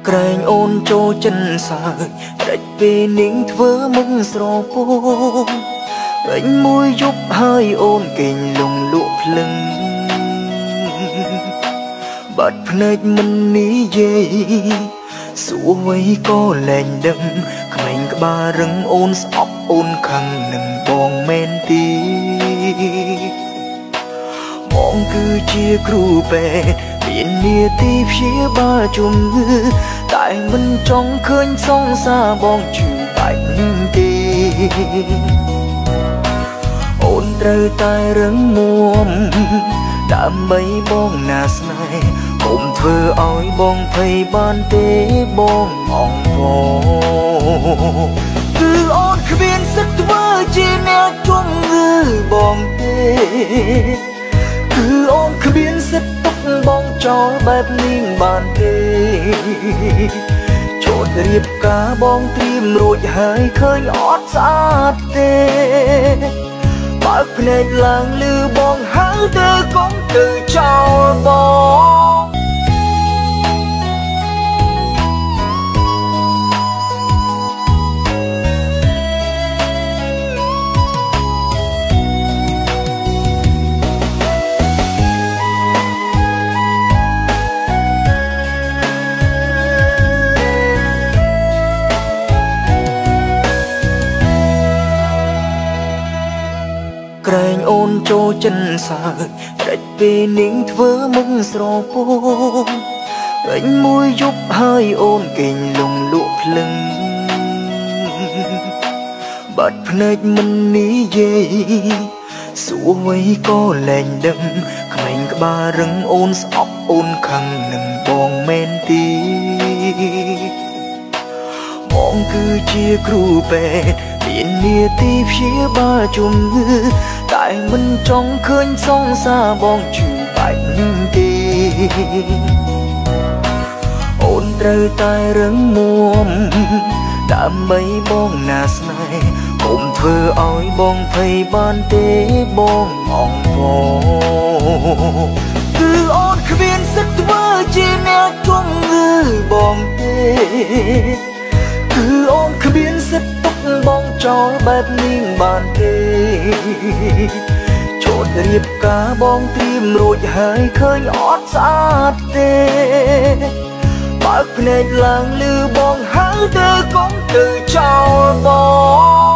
ក្រែងអូនចូលចិនសើចរេចពេលនាងធ្វើមុខស្រពោពេញមួយយប់ហើយអូនគេងលងលក់ភ្លឹងបាត់ភ្នែកមិននិយាយសួរអ្វីក៏លែងដឹងក្មេងក្បាលរឹងអូនស្អប់អូនខឹងនឹងបងមែនទីបងគឺជាគ្រូពេទ្យមាននាទីព្យាបាលជំងឺតែមិនចង់ឃើញសង្សារបងជឿបែបនេះទេអូនត្រូវតែរឹងមាំដើម្បីបងណាស្នេហ៍កុំធ្វើឲ្យបងភ័យបានទេបងអងបងគឺអូនគ្មានសិទ្ធិធ្វើជាអ្នកជំងឺបងទេគឺអូនគ្មានសិទ្ធិទុកបងចោលបែបនេះបានទេចូលរៀបការបងត្រៀមរួចហើយឃើញអត់ស្អាតទេបើកភ្នែកឡើងលឺបងហៅទៅកុំទៅចោលបងក្រែងអូនចូលចិនសើចរេចពេលនាងធ្វើមុខស្រពោពេញមួយយប់ហើយអូនគេងលងលក់ភ្លឹងបាត់ភ្នែកមិននិយាយសួរអ្វីក៏លែងដឹងក្មេងក្បាលរឹងអូនស្អប់អូនខឹងនឹងបងមែនទីបងគឺជាគ្រូពេទ្យមាននាទីព្យាបាលជំងឺតែមិនចង់ឃើញសង្សារបងជឿបែបនេះទេអូនត្រូវតែរឹងមាំដើម្បីបងណាស្នេហ៍កុំធ្វើឲ្យបងភ័យបានទេបងអងបងគឺអូនគ្មានសិទ្ធិធ្វើជាអ្នកជំងឺបងទេគឺអូនគ្មានសិទ្ធិទុកបងចោលបែបនេះបានទេចូលរៀបការបងត្រៀមរួចហើយឃើញអត់ស្អាតទេបើកភ្នែកឡើងលឺបងហៅទៅកុំទៅចោលបង